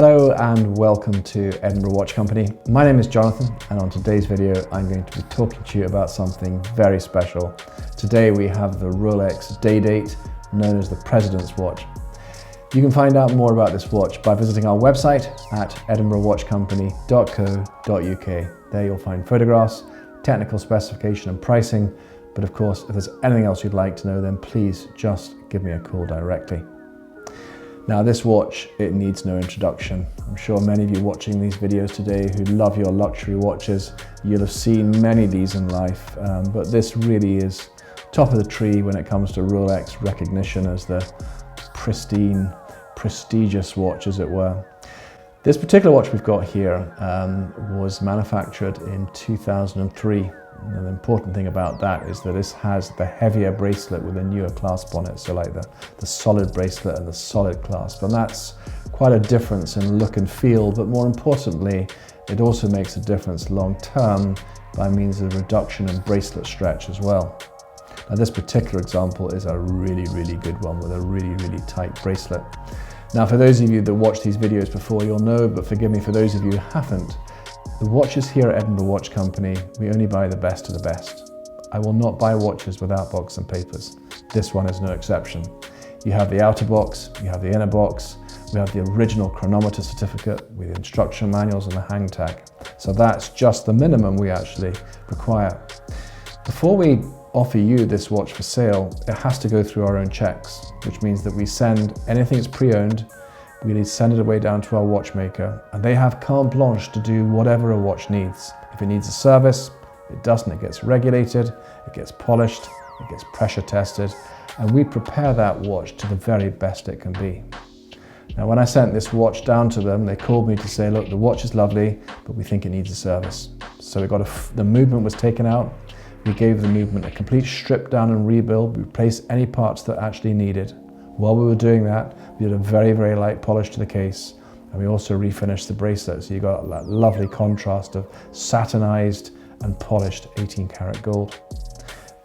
Hello and welcome to Edinburgh Watch Company. My name is Jonathan, and on today's video I'm going to be talking to you about something very special. Today we have the Rolex Day Date, known as the President's Watch. You can find out more about this watch by visiting our website at edinburghwatchcompany.co.uk. There you'll find photographs, technical specification and pricing, but of course if there's anything else you'd like to know, then please just give me a call directly. Now this watch, it needs no introduction. I'm sure many of you watching these videos today who love your luxury watches, you'll have seen many of these in life, but this really is top of the tree when it comes to Rolex recognition as the pristine, prestigious watch, as it were. This particular watch we've got here was manufactured in 2003. And the important thing about that is that this has the heavier bracelet with a newer clasp on it, so like the solid bracelet and the solid clasp, and that's quite a difference in look and feel, but more importantly it also makes a difference long term by means of reduction in bracelet stretch as well. Now this particular example is a really good one with a really tight bracelet. Now for those of you that watch these videos before, you'll know, but forgive me for those of you who haven't, the watches here at Edinburgh Watch Company, we only buy the best of the best. I will not buy watches without box and papers. This one is no exception. You have the outer box, you have the inner box, we have the original chronometer certificate with the instruction manuals and the hang tag. So that's just the minimum we actually require. Before we offer you this watch for sale, it has to go through our own checks, which means that we send anything that's pre-owned, we need to send it away down to our watchmaker, and they have carte blanche to do whatever a watch needs. If it needs a service, it doesn't, it gets regulated, it gets polished, it gets pressure tested, and we prepare that watch to the very best it can be. Now when I sent this watch down to them, they called me to say, look, the watch is lovely, but we think it needs a service. So the movement was taken out, we gave the movement a complete strip down and rebuild, we replaced any parts that actually needed. While we were doing that, we did a very light polish to the case, and we also refinished the bracelet, so you got that lovely contrast of satinized and polished 18 karat gold.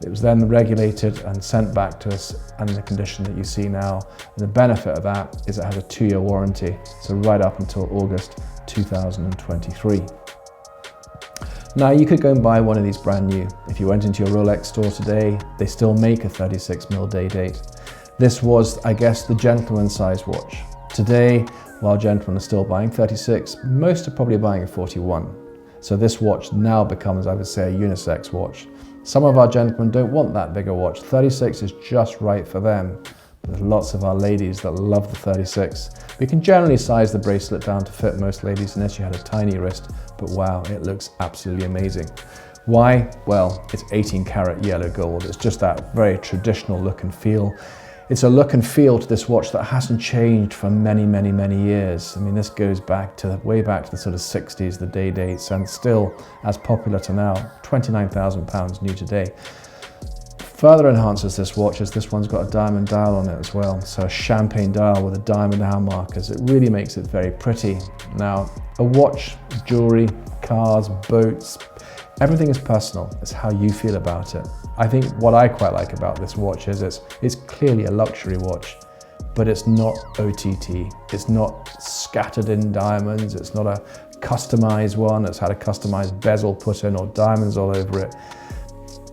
It was then regulated and sent back to us in the condition that you see now, and the benefit of that is it has a 2-year warranty, so right up until August 2023. Now you could go and buy one of these brand new. If you went into your Rolex store today, they still make a 36mm day date. This was, I guess, the gentleman size watch. Today, while gentlemen are still buying 36, most are probably buying a 41. So this watch now becomes, I would say, a unisex watch. Some of our gentlemen don't want that bigger watch. 36 is just right for them. But there's lots of our ladies that love the 36. We can generally size the bracelet down to fit most ladies unless you had a tiny wrist, but wow, it looks absolutely amazing. Why? Well, it's 18 karat yellow gold. It's just that very traditional look and feel. It's a look and feel to this watch that hasn't changed for many years. I mean, this goes back to way back to the sort of 60s, the day dates, and still as popular to now, £29,000 new today. Further enhances this watch is this one's got a diamond dial on it as well. So a champagne dial with a diamond hour markers. It really makes it very pretty. Now, a watch, jewelry, cars, boats, everything is personal. It's how you feel about it. I think what I quite like about this watch is it's clearly a luxury watch, but it's not OTT. It's not scattered in diamonds. It's not a customized one that's had a customized bezel put in or diamonds all over it.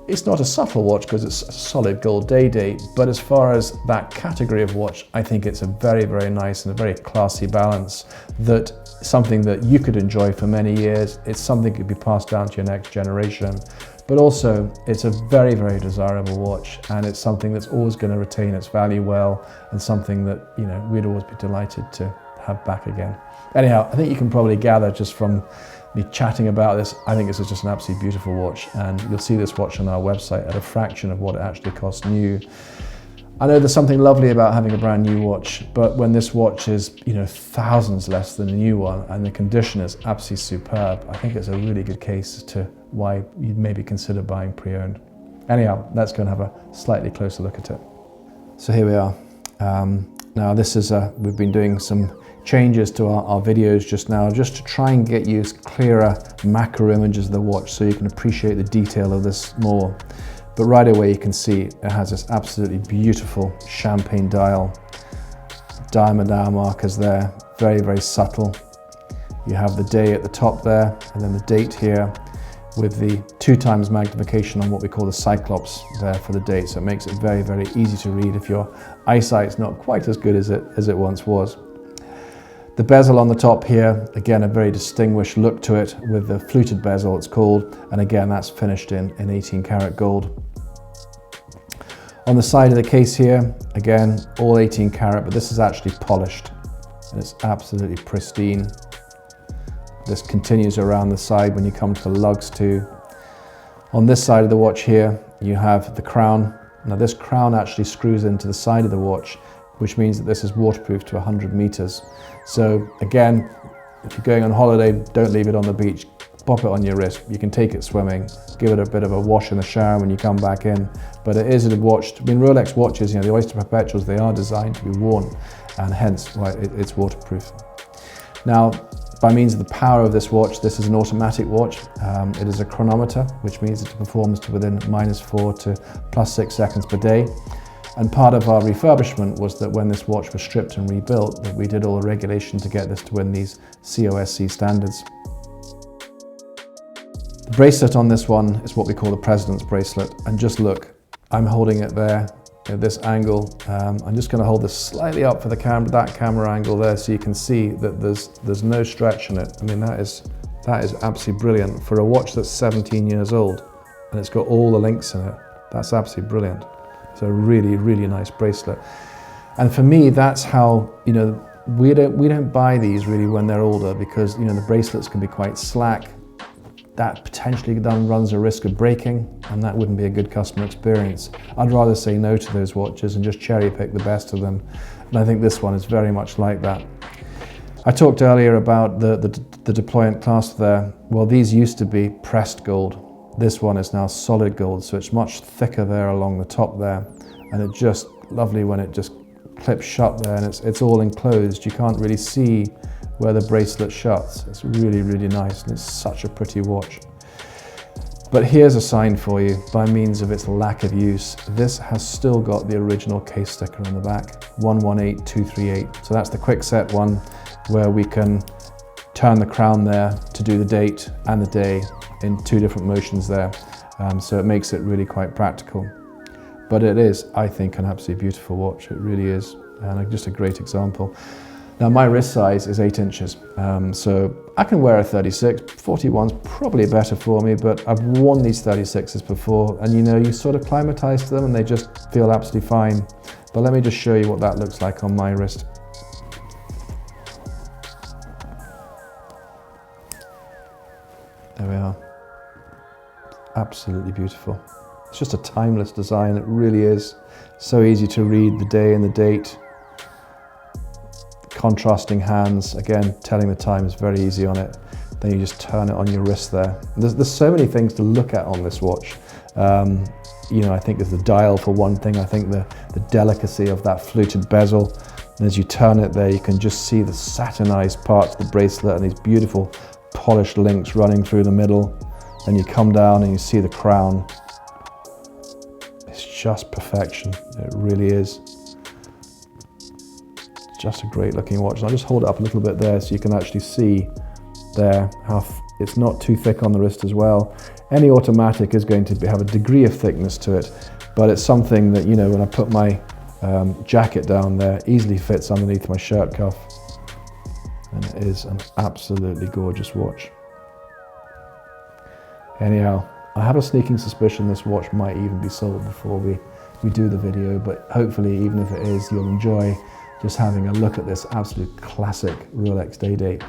It's not a subtle watch because it's a solid gold day date, but as far as that category of watch, I think it's a very nice and a very classy balance, that something that you could enjoy for many years. It's something that could be passed down to your next generation, but also it's a very desirable watch, and it's something that's always going to retain its value well, and something that, you know, we'd always be delighted to have back again. Anyhow, I think you can probably gather just from me chatting about this, I think this is just an absolutely beautiful watch, and you'll see this watch on our website at a fraction of what it actually costs new. I know there's something lovely about having a brand new watch, but when this watch is, you know, thousands less than a new one and the condition is absolutely superb, I think it's a really good case to why you'd maybe consider buying pre-owned. Anyhow, let's go and have a slightly closer look at it. So here we are. Now this is, we've been doing some changes to our videos just now, just to try and get you clearer macro images of the watch so you can appreciate the detail of this more. But right away you can see it has this absolutely beautiful champagne dial, diamond hour markers there, very, very subtle. You have the day at the top there, and then the date here with the 2x magnification on what we call the cyclops there for the date. So it makes it very, very easy to read if your eyesight's not quite as good as it once was. The bezel on the top here, again, a very distinguished look to it with the fluted bezel, it's called. And again, that's finished in 18 karat gold. On the side of the case here, again, all 18 karat, but this is actually polished and it's absolutely pristine. This continues around the side when you come to the lugs too. On this side of the watch here, you have the crown. Now this crown actually screws into the side of the watch, which means that this is waterproof to 100 meters. So again, if you're going on holiday, don't leave it on the beach. Pop it on your wrist. You can take it swimming, give it a bit of a wash in the shower when you come back in. But it is a watch. I mean, Rolex watches, the Oyster Perpetuals, they are designed to be worn, and hence why it's waterproof. Now, by means of the power of this watch, this is an automatic watch. It is a chronometer, which means it performs to within -4 to +6 seconds per day. And part of our refurbishment was that when this watch was stripped and rebuilt, that we did all the regulation to get this to win these COSC standards. The bracelet on this one is what we call the President's bracelet. And just look, I'm holding it there at this angle. I'm just going to hold this slightly up for the camera, that camera angle there, so you can see that there's no stretch in it. I mean, that is absolutely brilliant for a watch that's 17 years old and it's got all the links in it. That's absolutely brilliant. It's a really, really nice bracelet. And for me, that's how, we don't buy these really when they're older, because, the bracelets can be quite slack. That potentially then runs a risk of breaking, and that wouldn't be a good customer experience. I'd rather say no to those watches and just cherry pick the best of them. And I think this one is very much like that. I talked earlier about the deployant clasp there. Well, these used to be pressed gold. This one is now solid gold, so it's much thicker there along the top there. And it's just lovely when it just clips shut there, and it's all enclosed. You can't really see where the bracelet shuts. It's really, really nice, and it's such a pretty watch. But here's a sign for you, by means of its lack of use. This has still got the original case sticker on the back, 118238. So that's the quick set one, where we can turn the crown there to do the date and the day in 2 different motions there. So it makes it really quite practical. But it is, I think, an absolutely beautiful watch. It really is, and just a great example. Now my wrist size is 8 inches, so I can wear a 36, 41's probably better for me, but I've worn these 36s before, and you sort of acclimatize to them and they just feel absolutely fine. But let me just show you what that looks like on my wrist. There we are. Absolutely beautiful. It's just a timeless design, it really is. So easy to read the day and the date. Contrasting hands, again, telling the time is very easy on it. Then you just turn it on your wrist there. There's so many things to look at on this watch. I think there's the dial for one thing. I think the delicacy of that fluted bezel. And as you turn it there, you can just see the satinized parts of the bracelet and these beautiful polished links running through the middle. Then you come down and you see the crown. It's just perfection. It really is. Just a great looking watch. And I'll just hold it up a little bit there so you can actually see there how it's not too thick on the wrist as well. Any automatic is going to have a degree of thickness to it, but it's something that, when I put my jacket down there, easily fits underneath my shirt cuff. And it is an absolutely gorgeous watch. Anyhow, I have a sneaking suspicion this watch might even be sold before we do the video, but hopefully, even if it is, you'll enjoy just having a look at this absolute classic Rolex Day Date.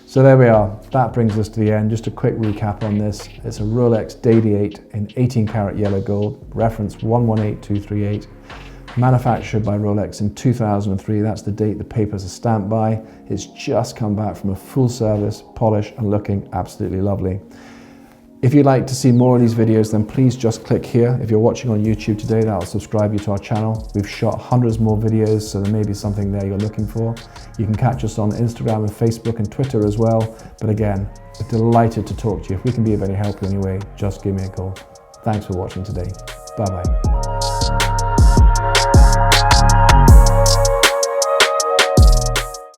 So there we are, that brings us to the end. Just a quick recap on this. It's a Rolex Day Date in 18 karat yellow gold, reference 118238, manufactured by Rolex in 2003. That's the date the papers are stamped by. It's just come back from a full service, polish, and looking absolutely lovely. If you'd like to see more of these videos, then please just click here. If you're watching on YouTube today, that'll subscribe you to our channel. We've shot hundreds more videos, so there may be something there you're looking for. You can catch us on Instagram and Facebook and Twitter as well. But again, we're delighted to talk to you. If we can be of any help in any way, just give me a call. Thanks for watching today. Bye-bye.